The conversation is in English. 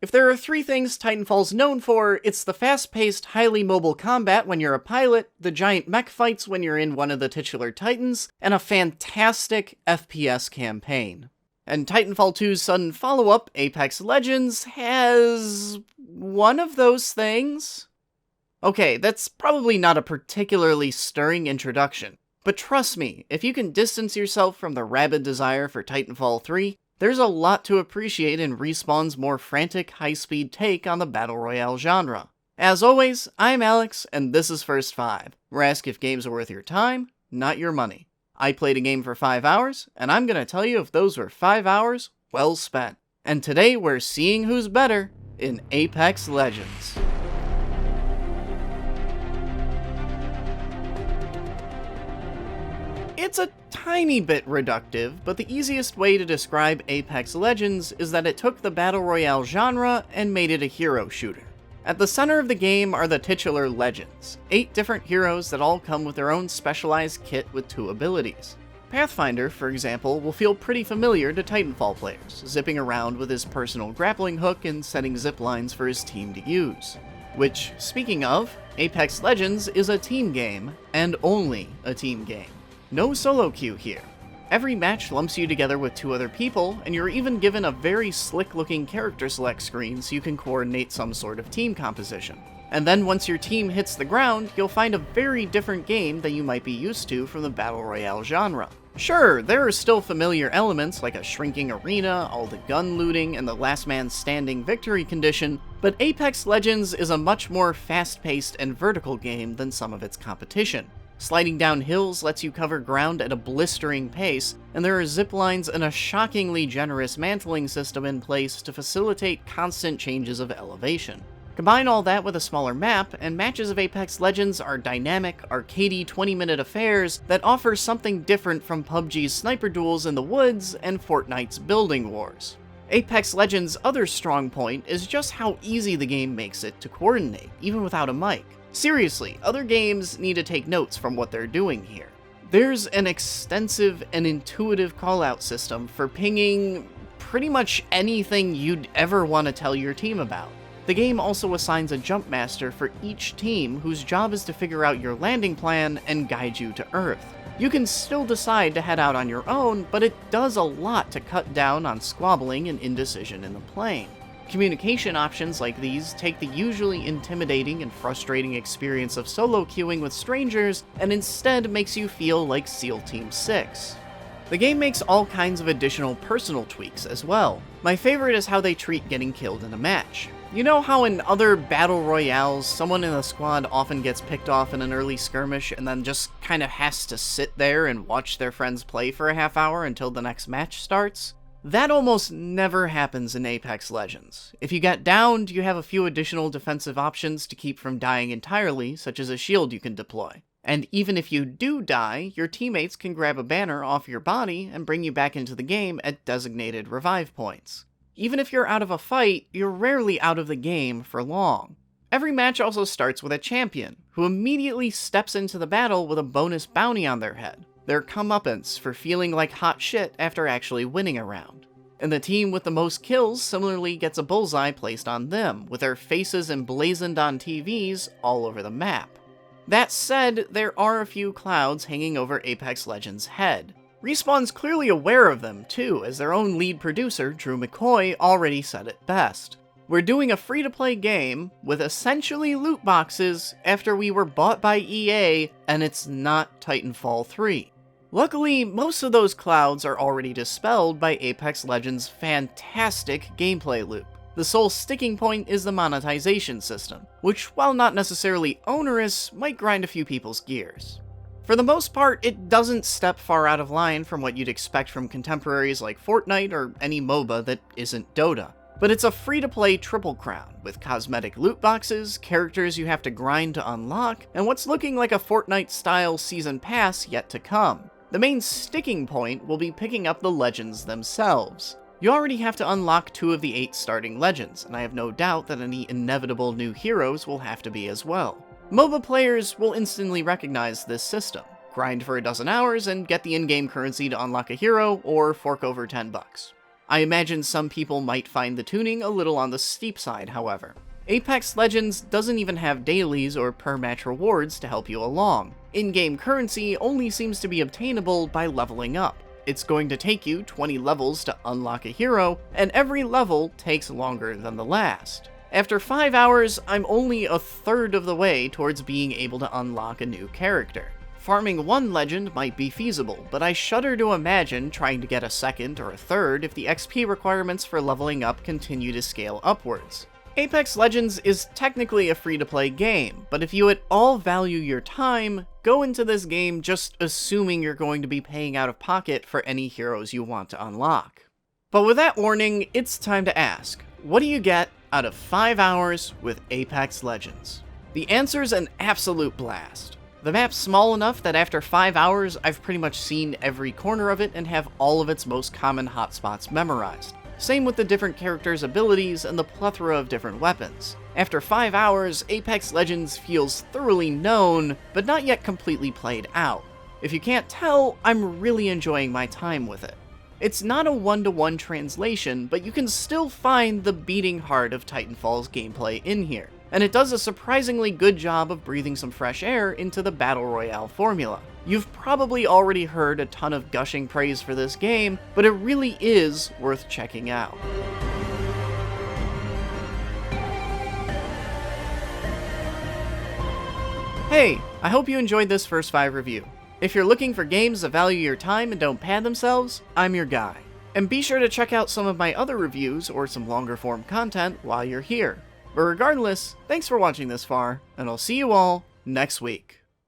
If there are three things Titanfall's known for, it's the fast-paced, highly mobile combat when you're a pilot, the giant mech fights when you're in one of the titular Titans, and a fantastic FPS campaign. And Titanfall 2's sudden follow-up, Apex Legends, has one of those things? Okay, that's probably not a particularly stirring introduction, but trust me, if you can distance yourself from the rabid desire for Titanfall 3, there's a lot to appreciate in Respawn's more frantic, high-speed take on the Battle Royale genre. As always, I'm Alex, and this is First 5, where I ask if games are worth your time, not your money. I played a game for 5 hours, and I'm gonna tell you if those were 5 hours well spent. And today we're seeing who's better in Apex Legends. It's a tiny bit reductive, but the easiest way to describe Apex Legends is that it took the Battle Royale genre and made it a hero shooter. At the center of the game are the titular Legends, 8 different heroes that all come with their own specialized kit with 2 abilities. Pathfinder, for example, will feel pretty familiar to Titanfall players, zipping around with his personal grappling hook and setting zip lines for his team to use. Which, speaking of, Apex Legends is a team game, and only a team game. No solo queue here. Every match lumps you together with 2 other people, and you're even given a very slick-looking character select screen so you can coordinate some sort of team composition. And then once your team hits the ground, you'll find a very different game than you might be used to from the Battle Royale genre. Sure, there are still familiar elements like a shrinking arena, all the gun looting, and the last man standing victory condition, but Apex Legends is a much more fast-paced and vertical game than some of its competition. Sliding down hills lets you cover ground at a blistering pace, and there are zip lines and a shockingly generous mantling system in place to facilitate constant changes of elevation. Combine all that with a smaller map, and matches of Apex Legends are dynamic, arcadey 20-minute affairs that offer something different from PUBG's sniper duels in the woods and Fortnite's building wars. Apex Legends' other strong point is just how easy the game makes it to coordinate, even without a mic. Seriously, other games need to take notes from what they're doing here. There's an extensive and intuitive callout system for pinging pretty much anything you'd ever want to tell your team about. The game also assigns a jump master for each team whose job is to figure out your landing plan and guide you to Earth. You can still decide to head out on your own, but it does a lot to cut down on squabbling and indecision in the plane. Communication options like these take the usually intimidating and frustrating experience of solo queuing with strangers and instead makes you feel like SEAL Team 6. The game makes all kinds of additional personal tweaks as well. My favorite is how they treat getting killed in a match. You know how in other battle royales, someone in the squad often gets picked off in an early skirmish and then just kind of has to sit there and watch their friends play for a half hour until the next match starts? That almost never happens in Apex Legends. If you get downed, you have a few additional defensive options to keep from dying entirely, such as a shield you can deploy. And even if you do die, your teammates can grab a banner off your body and bring you back into the game at designated revive points. Even if you're out of a fight, you're rarely out of the game for long. Every match also starts with a champion, who immediately steps into the battle with a bonus bounty on their head. Their comeuppance for feeling like hot shit after actually winning a round. And the team with the most kills similarly gets a bullseye placed on them, with their faces emblazoned on TVs all over the map. That said, there are a few clouds hanging over Apex Legends' head. Respawn's clearly aware of them too, as their own lead producer, Drew McCoy, already said it best. We're doing a free-to-play game with essentially loot boxes after we were bought by EA, and it's not Titanfall 3. Luckily, most of those clouds are already dispelled by Apex Legends' fantastic gameplay loop. The sole sticking point is the monetization system, which, while not necessarily onerous, might grind a few people's gears. For the most part, it doesn't step far out of line from what you'd expect from contemporaries like Fortnite or any MOBA that isn't Dota. But it's a free-to-play triple crown, with cosmetic loot boxes, characters you have to grind to unlock, and what's looking like a Fortnite-style season pass yet to come. The main sticking point will be picking up the legends themselves. You already have to unlock 2 of the 8 starting legends, and I have no doubt that any inevitable new heroes will have to be as well. MOBA players will instantly recognize this system. Grind for a dozen hours and get the in-game currency to unlock a hero, or fork over $10. I imagine some people might find the tuning a little on the steep side, however. Apex Legends doesn't even have dailies or per-match rewards to help you along. In-game currency only seems to be obtainable by leveling up. It's going to take you 20 levels to unlock a hero, and every level takes longer than the last. After 5 hours, I'm only a third of the way towards being able to unlock a new character. Farming one legend might be feasible, but I shudder to imagine trying to get a second or a third if the XP requirements for leveling up continue to scale upwards. Apex Legends is technically a free-to-play game, but if you at all value your time, go into this game just assuming you're going to be paying out of pocket for any heroes you want to unlock. But with that warning, it's time to ask, what do you get out of 5 hours with Apex Legends? The answer's an absolute blast. The map's small enough that after 5 hours, I've pretty much seen every corner of it and have all of its most common hotspots memorized. Same with the different characters' abilities and the plethora of different weapons. After 5 hours, Apex Legends feels thoroughly known, but not yet completely played out. If you can't tell, I'm really enjoying my time with it. It's not a one-to-one translation, but you can still find the beating heart of Titanfall's gameplay in here, and it does a surprisingly good job of breathing some fresh air into the Battle Royale formula. You've probably already heard a ton of gushing praise for this game, but it really is worth checking out. Hey, I hope you enjoyed this first 5 review. If you're looking for games that value your time and don't pad themselves, I'm your guy. And be sure to check out some of my other reviews or some longer form content while you're here. But regardless, thanks for watching this far, and I'll see you all next week.